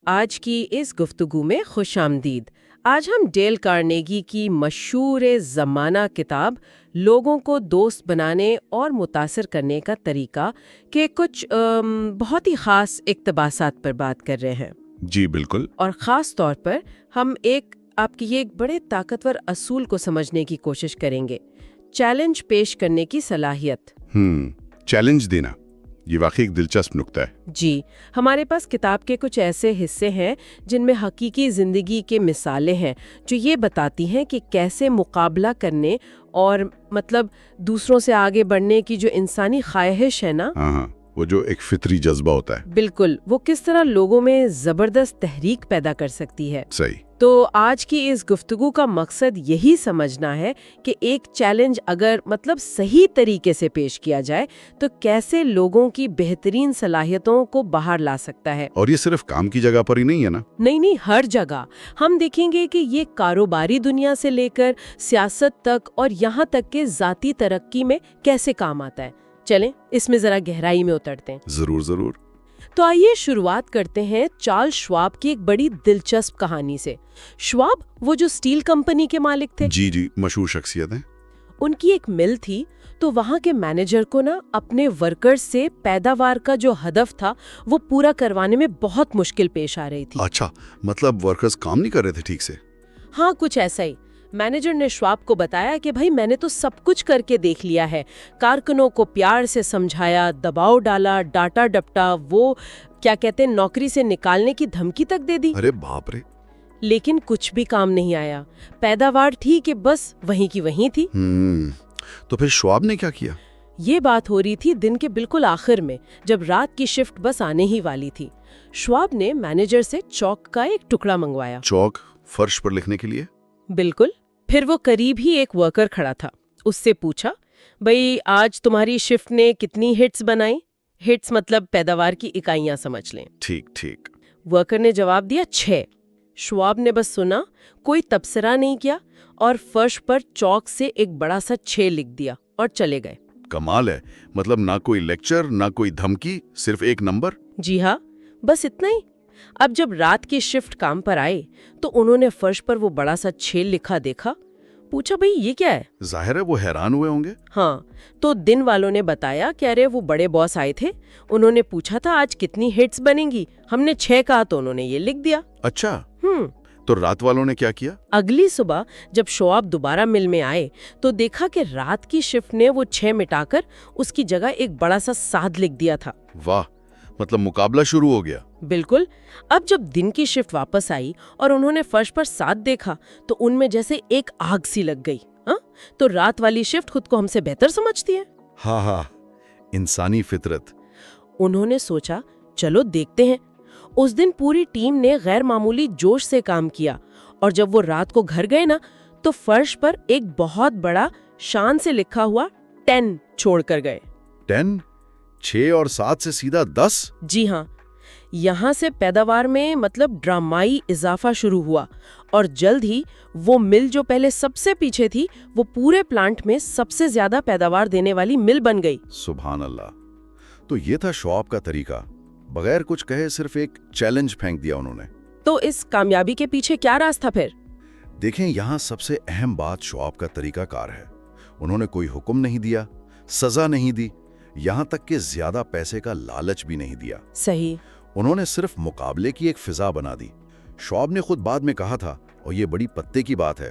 آج کی اس گفتگو میں خوش آمدید۔ آج ہم ڈیل کارنیگی کی مشہور زمانہ کتاب لوگوں کو دوست بنانے اور متاثر کرنے کا طریقہ کے کچھ بہت ہی خاص اقتباسات پر بات کر رہے ہیں۔ جی بالکل۔ اور خاص طور پر ہم آپ کی ایک بڑے طاقتور اصول کو سمجھنے کی کوشش کریں گے، چیلنج پیش کرنے کی صلاحیت۔ چیلنج دینا، یہ واقعی ایک دلچسپ نکتہ ہے۔ جی، ہمارے پاس کتاب کے کچھ ایسے حصے ہیں جن میں حقیقی زندگی کے مثالیں ہیں جو یہ بتاتی ہیں کہ کیسے مقابلہ کرنے اور دوسروں سے آگے بڑھنے کی جو انسانی خواہش ہے نا، ہاں وہ جو ایک فطری جذبہ ہوتا ہے، بالکل، وہ کس طرح لوگوں میں زبردست تحریک پیدا کر سکتی ہے۔ صحیح۔ تو آج کی اس گفتگو کا مقصد یہی سمجھنا ہے کہ ایک چیلنج اگر صحیح طریقے سے پیش کیا جائے تو کیسے لوگوں کی بہترین صلاحیتوں کو باہر لا سکتا ہے۔ اور یہ صرف کام کی جگہ پر ہی نہیں ہے نا؟ نہیں، ہر جگہ۔ ہم دیکھیں گے کہ یہ کاروباری دنیا سے لے کر سیاست تک اور یہاں تک کہ ذاتی ترقی میں کیسے کام آتا ہے۔ چلیں اس میں ذرا گہرائی میں اترتے ہیں۔ ضرور۔ تو آئیے شروعات کرتے ہیں چارلز شواب کی ایک بڑی دلچسپ کہانی سے۔ شواب وہ جو سٹیل کمپنی کے مالک تھے، جی مشہور شخصیت ہیں۔ ان کی ایک مل تھی، تو وہاں کے مینیجر کو اپنے ورکرز سے پیداوار کا جو ہدف تھا وہ پورا کروانے میں بہت مشکل پیش آ رہی تھی۔ اچھا، ورکرز کام نہیں کر رہے تھے ٹھیک سے؟ ہاں، کچھ ایسا ہی۔ مینیجر نے شواب کو بتایا کہ بھائی میں نے تو سب کچھ کر کے دیکھ لیا ہے، کارکنوں کو پیار سے سمجھایا، دباؤ ڈالا، ڈاٹا ڈپٹا، وہ کیا کہتے ہیں نوکری سے نکالنے کی دھمکی تک دے دی۔ ارے باپ رے! لیکن کچھ بھی کام نہیں آیا، پیداوار تھی کہ بس وہیں کی وہیں تھی۔ تو پھر شواب نے کیا کیا؟ یہ بات ہو رہی تھی دن کے بالکل آخر میں، جب رات کی شفٹ بس آنے ہی والی تھی۔ شواب نے مینیجر سے چاک کا ایک ٹکڑا منگوایا۔ چاک فرش پر لکھنے کے لیے؟ بالکل۔ پھر وہ قریب ہی ایک ورکر کھڑا تھا، اس سے پوچھا، بھئی آج تمہاری شفٹ نے کتنی ہٹس بنائی؟ ہٹس پیداوار کی اکائیاں سمجھ لیں۔ ٹھیک۔ ورکر نے جواب دیا 6۔ شواب نے بس سنا، کوئی تبصرہ نہیں کیا اور فرش پر چاک سے ایک بڑا سا 6 لکھ دیا اور چلے گئے۔ کمال ہے، نہ کوئی لیکچر، نہ کوئی دھمکی، صرف ایک نمبر۔ جی ہاں، بس اتنا ہی۔ اب جب رات کی شفٹ کام پر آئے تو انہوں نے فرش پر وہ بڑا سا 6 لکھا دیکھا، پوچھا بھئی یہ کیا ہے؟ ظاہر ہے وہ حیران ہوئے ہوں گے۔ ہاں، تو دن والوں نے بتایا کہ ارے وہ بڑے باس آئے تھے، انہوں نے پوچھا تھا آج کتنی ہٹس بنیں گی، ہم نے 6 کہا تو انہوں نے یہ لکھ دیا۔ اچھا، تو رات والوں نے کیا کیا؟ اگلی صبح جب شواب دوبارہ مل میں آئے تو دیکھا کہ رات کی شفٹ نے وہ 6 مٹا کر اس کی جگہ ایک بڑا سا 7 لکھ دیا تھا۔ واہ، مقابلہ شروع ہو گیا۔ بالکل۔ اب جب دن کی شفٹ واپس آئی اور انہوں نے فرش پر 7 دیکھا تو ان میں جیسے ایک آگ سی لگ گئی۔ تو رات والی شفٹ خود کو ہم سے بہتر سمجھتی ہے۔ ہاں، انسانی فطرت۔ انہوں نے سوچا چلو دیکھتے ہیں۔ اس دن پوری ٹیم نے غیر معمولی جوش سے کام کیا اور جب وہ رات کو گھر گئے تو فرش پر ایک بہت بڑا شان سے لکھا ہوا 10 چھوڑ کر گئے۔ 10؟ 6 اور 7 سے سیدھا 10؟ جی ہاں، یہاں سے پیداوار میں ڈرامائی اضافہ شروع ہوا اور جلد ہی وہ مل جو پہلے سب سے پیچھے تھی وہ پورے پلانٹ میں سب سے زیادہ پیداوار دینے والی مل بن گئی۔ سبحان اللہ! تو یہ تھا شواب کا طریقہ، بغیر کچھ کہے صرف ایک چیلنج پھینک دیا انہوں نے۔ تو اس کامیابی کے پیچھے کیا راز تھا پھر؟ دیکھیں، یہاں سب سے اہم بات شواب کا طریقہ کار ہے۔ انہوں نے کوئی حکم نہیں دیا، سزا نہیں دی، یہاں تک کہ زیادہ پیسے کا لالچ بھی نہیں دیا۔ صحیح۔ انہوں نے صرف مقابلے کی ایک فضا بنا دی۔ شواب نے خود بعد میں کہا تھا، اور یہ بڑی پتے کی بات ہے،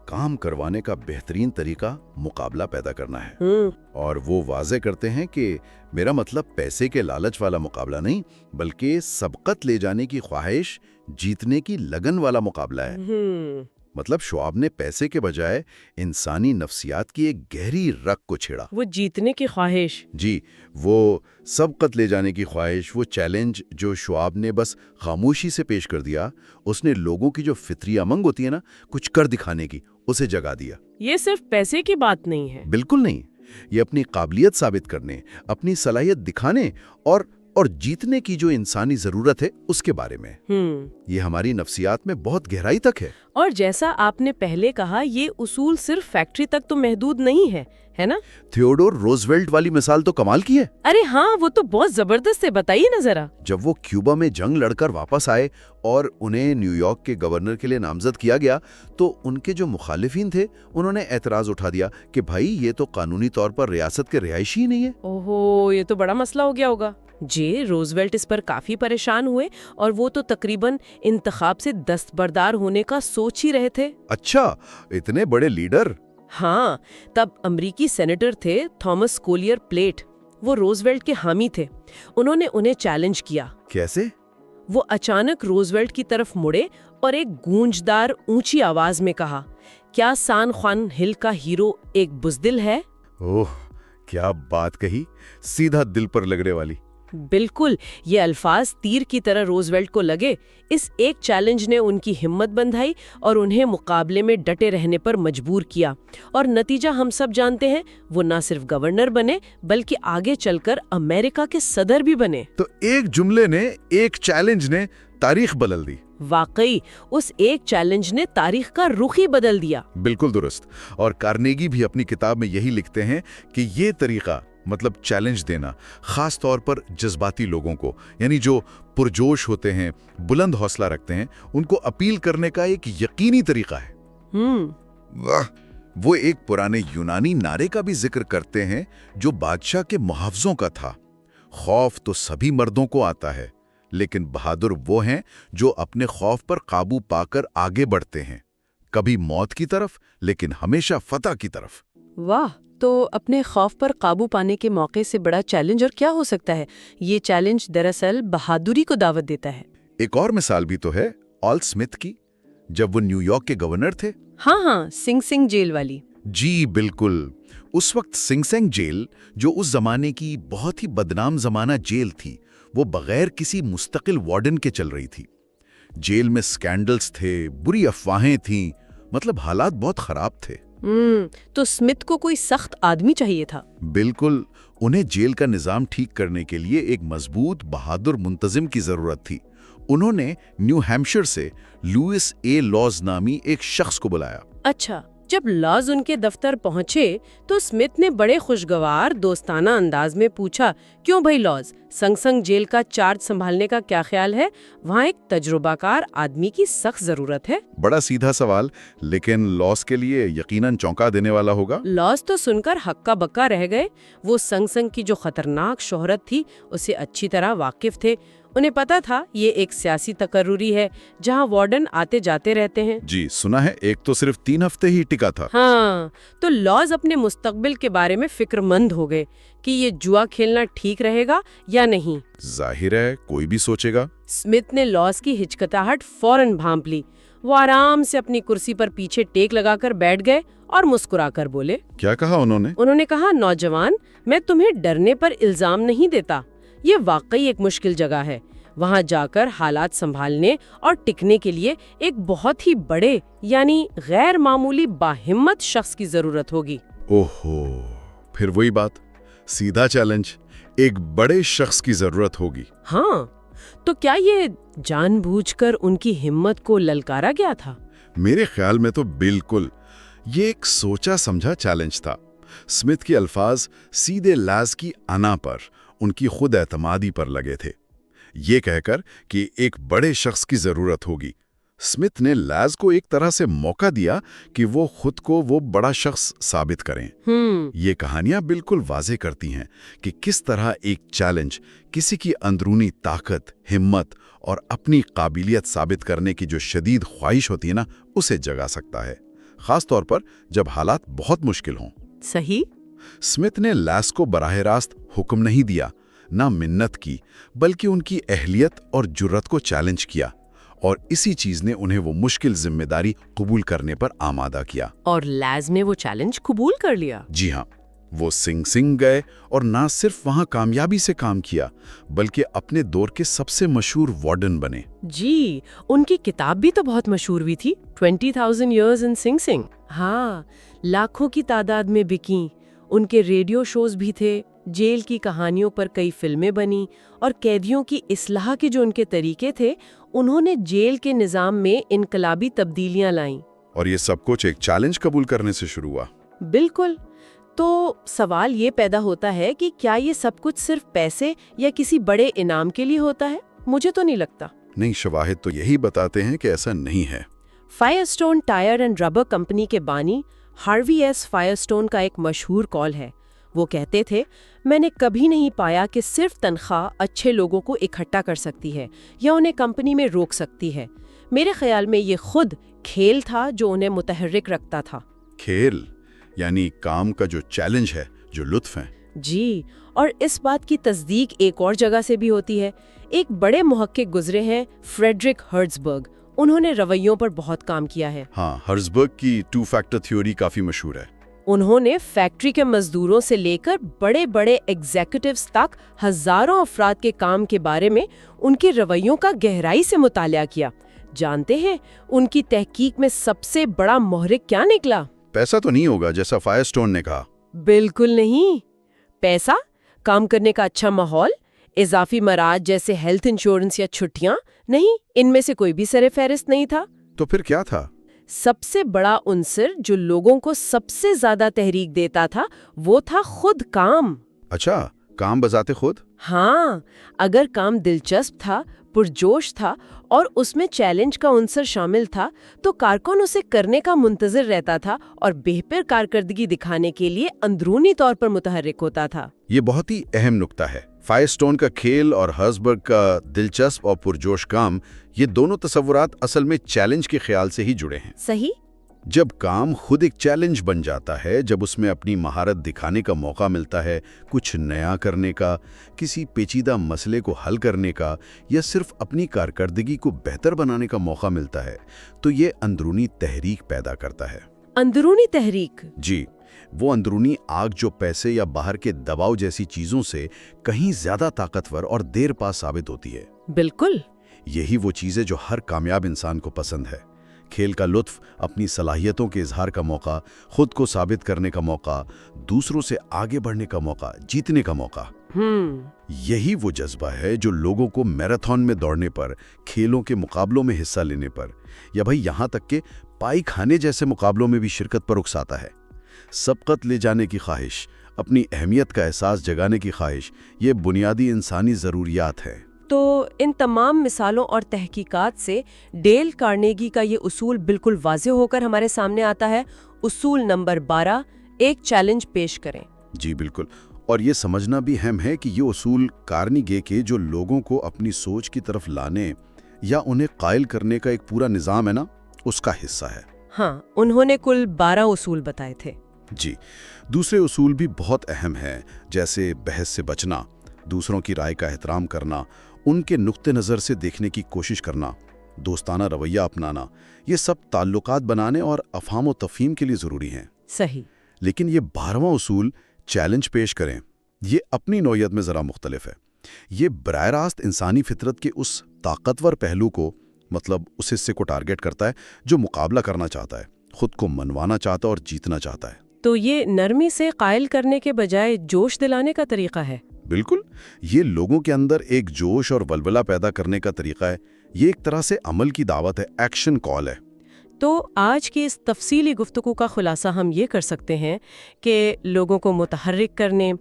کام کروانے کا بہترین طریقہ مقابلہ پیدا کرنا ہے۔ اور وہ واضح کرتے ہیں کہ میرا پیسے کے لالچ والا مقابلہ نہیں، بلکہ سبقت لے جانے کی خواہش، جیتنے کی لگن والا مقابلہ ہے۔ شواب نے پیسے کے بجائے انسانی نفسیات کی ایک گہری رگ کو چھیڑا۔ وہ جیتنے کی خواہش، جی، وہ سبقت لے جانے کی خواہش، وہ چیلنج جو شواب نے بس خاموشی سے پیش کر دیا، اس نے لوگوں کی جو فطری امنگ ہوتی ہے نا، کچھ کر دکھانے کی، اسے جگا دیا۔ یہ صرف پیسے کی بات نہیں ہے۔ بالکل نہیں، یہ اپنی قابلیت ثابت کرنے، اپنی صلاحیت دکھانے اور اور جیتنے کی جو انسانی ضرورت ہے اس کے بارے میں۔ یہ ہماری نفسیات میں بہت گہرائی تک ہے۔ اور جیسا آپ نے پہلے کہا، یہ اصول صرف فیکٹری تک تو محدود نہیں ہے نا؟ تھیوڈور روزویلٹ والی مثال تو کمال کی ہے۔ ارے ہاں، وہ تو بہت زبردست ہے، بتائیے نا ذرا۔ جب وہ کیوبا میں جنگ لڑ کر واپس آئے اور انہیں نیو یارک کے گورنر کے لیے نامزد کیا گیا تو ان کے جو مخالفین تھے انہوں نے اعتراض اٹھا دیا کہ بھائی یہ تو قانونی طور پر ریاست کے رہائشی ہی نہیں ہے۔ اوہو، یہ تو بڑا مسئلہ ہو گیا ہوگا۔ جی، روزویلٹ اس پر کافی پریشان ہوئے اور وہ تو تقریباً انتخاب سے دستبردار ہونے کا سوچ ہی رہے تھے۔ اچھا، اتنے بڑے لیڈر؟ ہاں، تب امریکی سینیٹر تھے تھامس کولیئر پلیٹ، وہ روزویلٹ کے حامی تھے۔ انہوں نے انہیں چیلنج کیا۔ کیسے؟ وہ اچانک روزویلٹ کی طرف مڑے اور ایک گونجدار اونچی آواز میں کہا، کیا سان خوان ہل کا ہیرو ایک بزدل ہے؟ اوہ، کیا بات کہی، سیدھا دل پر لگنے والی۔ بالکل، یہ الفاظ تیر کی طرح روزویلٹ کو لگے۔ اس ایک چیلنج نے ان کی ہمت بندھائی اور انہیں مقابلے میں ڈٹے رہنے پر مجبور کیا، اور نتیجہ ہم سب جانتے ہیں، وہ نہ صرف گورنر بنے بلکہ آگے چل کر امریکہ کے صدر بھی بنے۔ تو ایک جملے نے، ایک چیلنج نے تاریخ بدل دی۔ واقعی، اس ایک چیلنج نے تاریخ کا رخ ہی بدل دیا۔ بالکل درست۔ اور کارنیگی بھی اپنی کتاب میں یہی لکھتے ہیں کہ یہ طریقہ، مطلب چیلنج دینا، خاص طور پر جذباتی لوگوں کو، یعنی جو پرجوش ہوتے ہیں، بلند حوصلہ رکھتے ہیں، ان کو اپیل کرنے کا ایک یقینی طریقہ ہے۔ واہ، وہ ایک پرانے یونانی نعرے کا بھی ذکر کرتے ہیں جو بادشاہ کے محافظوں کا تھا، خوف تو سبھی مردوں کو آتا ہے، لیکن بہادر وہ ہیں جو اپنے خوف پر قابو پا کر آگے بڑھتے ہیں، کبھی موت کی طرف لیکن ہمیشہ فتح کی طرف۔ واہ، تو اپنے خوف پر قابو پانے کے موقع سے بڑا چیلنج اور کیا ہو سکتا ہے؟ یہ چیلنج دراصل بہادری کو دعوت دیتا ہے۔ ایک اور مثال بھی تو ہے آل سمتھ کی، جب وہ نیو یارک کے گورنر تھے۔ ہاں، سنگ جیل والی۔ جی بالکل، اس وقت سنگ جیل، جو اس زمانے کی بہت ہی بدنام زمانہ جیل تھی، وہ بغیر کسی مستقل وارڈن کے چل رہی تھی۔ جیل میں سکینڈلز تھے، بری افواہیں تھیں، مطلب حالات بہت خراب تھے۔ تو سمتھ کو کوئی سخت آدمی چاہیے تھا۔ بالکل، انہیں جیل کا نظام ٹھیک کرنے کے لیے ایک مضبوط، بہادر منتظم کی ضرورت تھی۔ انہوں نے نیو ہیمپشائر سے لوئس اے لاز نامی ایک شخص کو بلایا۔ اچھا، جب لاز ان کے دفتر پہنچے تو سمتھ نے بڑے خوشگوار دوستانہ انداز میں پوچھا، کیوں بھائی لاز، سنگ جیل کا چارج سنبھالنے کا کیا خیال ہے؟ وہاں ایک تجربہ کار آدمی کی سخت ضرورت ہے۔ بڑا سیدھا سوال، لیکن لاز کے لیے یقیناً چونکا دینے والا ہوگا۔ لاز تو سن کر ہکا بکا رہ گئے۔ وہ سنگ کی جو خطرناک شہرت تھی اسے اچھی طرح واقف تھے۔ انہیں پتا تھا یہ ایک سیاسی تقرری ہے جہاں وارڈن آتے جاتے رہتے ہیں۔ جی سنا ہے، ایک تو صرف 3 ہفتے ہی ٹکا تھا۔ ہاں، تو لاز اپنے مستقبل کے بارے میں فکر مند ہو گئے کہ یہ جوا کھیلنا ٹھیک رہے گا یا نہیں۔ ظاہر ہے کوئی بھی سوچے گا۔ سمتھ نے لاز کی ہچکچاہٹ فوراً بھانپ لی۔ وہ آرام سے اپنی کرسی پر پیچھے ٹیک لگا کر بیٹھ گئے اور مسکرا کر بولے۔ کیا کہا انہوں نے؟ انہوں نے کہا، نوجوان، میں تمہیں ڈرنے پر الزام نہیں دیتا، یہ واقعی ایک مشکل جگہ ہے۔ وہاں جا کر حالات سنبھالنے اور ٹکنے کے لیے ایک بہت ہی بڑے یعنی غیر معمولی باہمت شخص کی ضرورت ہوگی۔ اوہو، پھر وہی بات، سیدھا چیلنج، ایک بڑے شخص کی ضرورت ہوگی۔ ہاں، تو کیا یہ جان بوجھ کر ان کی ہمت کو للکارا گیا تھا؟ میرے خیال میں تو بالکل، یہ ایک سوچا سمجھا چیلنج تھا۔ سمتھ کے الفاظ سیدھے لاز کی انا پر، ان کی خود اعتمادی پر لگے تھے، یہ کہہ کر کہ ایک بڑے شخص کی ضرورت ہوگی۔ سمتھ نے لاز کو ایک طرح سے موقع دیا کہ وہ خود کو وہ بڑا شخص ثابت کریں۔ یہ کہانیاں بالکل واضح کرتی ہیں کہ کس طرح ایک چیلنج کسی کی اندرونی طاقت، ہمت اور اپنی قابلیت ثابت کرنے کی جو شدید خواہش ہوتی ہے نا، اسے جگا سکتا ہے، خاص طور پر جب حالات بہت مشکل ہوں۔ صحیح۔ سمتھ نے لاز کو براہ راست حکم نہیں دیا، نہ منت کی، بلکہ ان کی اہلیت اور جرت کو چیلنج کیا، اور اسی چیز نے انہیں وہ مشکل ذمہ داری قبول کرنے پر آمادہ کیا۔ اور لاز نے وہ چیلنج قبول کر لیا۔ جی ہاں، وہ سنگ گئے اور نہ صرف وہاں کامیابی سے کام کیا، بلکہ اپنے دور کے سب سے مشہور وارڈن بنے۔ جی، ان کی کتاب بھی تو بہت مشہور ہوئی تھی، 20,000 years in Sing Sing۔ ہاں، لاکھوں کی تعداد میں بکیں۔ ان کے ریڈیو شوز بھی تھے جیل کی کہانیوں پر کئی فلمیں بنی اور قیدیوں کی اصلاح کے جو ان کے طریقے تھے انہوں نے جیل کے نظام میں انقلابی تبدیلیاں لائیں۔ اور یہ سب کچھ ایک چیلنج قبول کرنے سے شروع ہوا۔ بالکل۔ تو سوال یہ پیدا ہوتا ہے کہ کیا یہ سب کچھ صرف پیسے یا کسی بڑے انعام کے لیے ہوتا ہے؟ مجھے تو نہیں لگتا۔ نہیں، شواہد تو یہی بتاتے ہیں کہ ایسا نہیں ہے۔ Firestone Tire and Rubber Company کے بانی ہاروی ایس فائر اسٹون کا ایک مشہور قول ہے۔ وہ کہتے تھے، میں نے کبھی نہیں پایا کہ صرف تنخواہ اچھے لوگوں کو اکٹھا کر سکتی ہے یا انہیں کمپنی میں روک سکتی ہے۔ میرے خیال میں یہ خود کھیل تھا جو انہیں متحرک رکھتا تھا۔ کھیل یعنی کام کا جو چیلنج ہے، جو لطف ہے۔ جی، اور اس بات کی تصدیق ایک اور جگہ سے بھی ہوتی ہے۔ ایک بڑے محقق گزرے ہیں، فریڈرک ہرٹزبرگ۔ انہوں نے رویوں پر بہت کام کیا ہے۔ ہاں، ہرٹزبرگ کی 2 فیکٹر تھیوری کافی مشہور ہے۔ انہوں نے فیکٹری کے مزدوروں سے لے کر بڑے بڑے ایگزیکٹوز تک ہزاروں افراد کے کام کے بارے میں ان کے رویوں کا گہرائی سے مطالعہ کیا۔ جانتے ہیں ان کی تحقیق میں سب سے بڑا محرک کیا نکلا؟ پیسہ تو نہیں ہوگا جیسا فائر اسٹون نے کہا۔ بالکل نہیں۔ پیسہ، کام کرنے کا اچھا ماحول، اضافی مراحت جیسے ہیلتھ انشورنس یا چھٹیاں نہیں، ان میں سے کوئی بھی سر فہرست نہیں تھا۔ تو پھر کیا تھا؟ سب سے بڑا عنصر جو لوگوں کو سب سے زیادہ تحریک دیتا تھا وہ تھا خود کام۔ اچھا، کام بذات خود؟ ہاں، اگر کام دلچسپ تھا، پرجوش تھا اور اس میں چیلنج کا عنصر شامل تھا تو کارکن اسے کرنے کا منتظر رہتا تھا اور بہتر کارکردگی دکھانے کے لیے اندرونی طور پر متحرک ہوتا تھا۔ یہ بہت ہی اہم نکتہ ہے۔ فائر اسٹون کا کھیل اور ہرٹزبرگ کا دلچسپ اور پرجوش کام، یہ دونوں تصورات اصل میں چیلنج کے خیال سے ہی جڑے ہیں۔ صحیح۔ جب کام خود ایک چیلنج بن جاتا ہے، جب اس میں اپنی مہارت دکھانے کا موقع ملتا ہے، کچھ نیا کرنے کا، کسی پیچیدہ مسئلے کو حل کرنے کا، یا صرف اپنی کارکردگی کو بہتر بنانے کا موقع ملتا ہے، تو یہ اندرونی تحریک پیدا کرتا ہے۔ اندرونی تحریک؟ جی، وہ اندرونی آگ جو پیسے یا باہر کے دباؤ جیسی چیزوں سے کہیں زیادہ طاقتور اور دیر پا ثابت ہوتی ہے۔ بالکل۔ یہی وہ چیزیں جو ہر کامیاب انسان کو پسند ہے۔ کھیل کا لطف، اپنی صلاحیتوں کے اظہار کا موقع، خود کو ثابت کرنے کا موقع، دوسروں سے آگے بڑھنے کا موقع، جیتنے کا موقع۔ یہی وہ جذبہ ہے جو لوگوں کو میراتھن میں دوڑنے پر، کھیلوں کے مقابلوں میں حصہ لینے پر، یا بھئی یہاں تک کہ پائی کھانے جیسے مقابلوں میں بھی شرکت پر اکساتا ہے۔ سبقت لے جانے کی خواہش، اپنی اہمیت کا احساس جگانے کی خواہش، یہ بنیادی انسانی ضروریات ہیں۔ تو ان تمام مثالوں اور تحقیقات سے ڈیل کارنیگی کا یہ اصول بالکل واضح ہو کر ہمارے سامنے آتا ہے۔ اصول نمبر 12، ایک چیلنج پیش کریں۔ جی بالکل، اور یہ سمجھنا بھی اہم ہے کہ یہ اصول کارنیگی کے جو لوگوں کو اپنی سوچ کی طرف لانے یا انہیں قائل کرنے کا ایک پورا نظام ہے نا، اس کا حصہ ہے۔ ہاں، انہوں نے کل 12 اصول بتائے تھے۔ جی، دوسرے اصول بھی بہت اہم ہیں، جیسے بحث سے بچنا، دوسروں کی رائے کا احترام کرنا، ان کے نقطہ نظر سے دیکھنے کی کوشش کرنا، دوستانہ رویہ اپنانا، یہ سب تعلقات بنانے اور افہام و تفہیم کے لیے ضروری ہیں۔ صحیح۔ لیکن یہ 12واں اصول، چیلنج پیش کریں، یہ اپنی نوعیت میں ذرا مختلف ہے۔ یہ براہ راست انسانی فطرت کے اس طاقتور پہلو کو، مطلب اس حصے کو ٹارگٹ کرتا ہے جو مقابلہ کرنا چاہتا ہے، خود کو منوانا چاہتا ہے اور جیتنا چاہتا ہے۔ تو یہ نرمی سے قائل کرنے کے بجائے جوش دلانے کا طریقہ ہے۔ بالکل، یہ لوگوں کے اندر ایک جوش اور ولولہ پیدا کرنے کا طریقہ ہے۔ یہ ایک طرح سے عمل کی دعوت ہے، ایکشن کال ہے۔ تو آج کی اس تفصیلی گفتگو کا خلاصہ ہم یہ کر سکتے ہیں کہ لوگوں کو متحرک کرنے،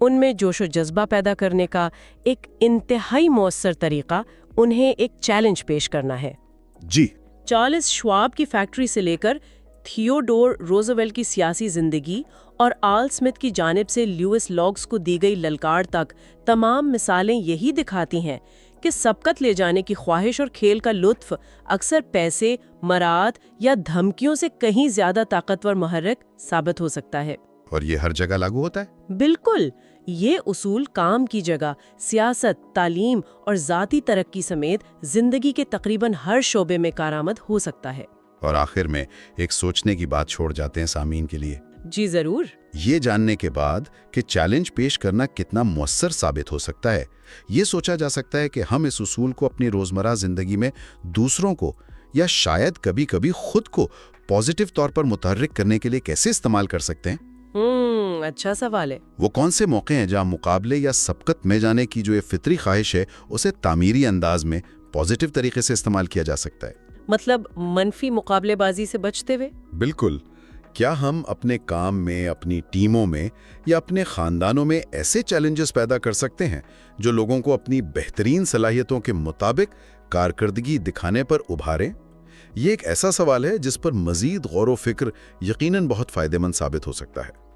ان میں جوش و جذبہ پیدا کرنے کا ایک انتہائی مؤثر طریقہ انہیں ایک چیلنج پیش کرنا ہے۔ جی، چارلز شواب کی فیکٹری سے لے کر تھیوڈور روزویلٹ کی سیاسی زندگی اور آل اسمتھ کی جانب سے لیوس لاگز کو دی گئی للکار تک، تمام مثالیں یہی دکھاتی ہیں کہ سبقت لے جانے کی خواہش اور کھیل کا لطف اکثر پیسے، مراعات یا دھمکیوں سے کہیں زیادہ طاقتور محرک ثابت ہو سکتا ہے۔ اور یہ ہر جگہ لاگو ہوتا ہے؟ بالکل، یہ اصول کام کی جگہ، سیاست، تعلیم اور ذاتی ترقی سمیت زندگی کے تقریباً ہر شعبے میں کارآمد ہو سکتا ہے۔ اور آخر میں ایک سوچنے کی بات چھوڑ جاتے ہیں سامعین کے لیے۔ جی ضرور۔ یہ جاننے کے بعد کہ چیلنج پیش کرنا کتنا مؤثر ثابت ہو سکتا ہے، یہ سوچا جا سکتا ہے کہ ہم اس اصول کو اپنی روزمرہ زندگی میں دوسروں کو یا شاید کبھی کبھی خود کو پازیٹیو طور پر متحرک کرنے کے لیے کیسے استعمال کر سکتے ہیں۔ اچھا سوال ہے۔ وہ کون سے موقع ہیں جہاں مقابلے یا سبقت میں جانے کی جو یہ فطری خواہش ہے اسے تعمیری انداز میں پازیٹیو طریقے سے استعمال کیا جا سکتا ہے؟ مطلب منفی مقابلے بازی سے بچتے ہوئے؟ بالکل۔ کیا ہم اپنے کام میں، اپنی ٹیموں میں یا اپنے خاندانوں میں ایسے چیلنجز پیدا کر سکتے ہیں جو لوگوں کو اپنی بہترین صلاحیتوں کے مطابق کارکردگی دکھانے پر ابھاریں؟ یہ ایک ایسا سوال ہے جس پر مزید غور و فکر یقیناً بہت فائدہ مند ثابت ہو سکتا ہے۔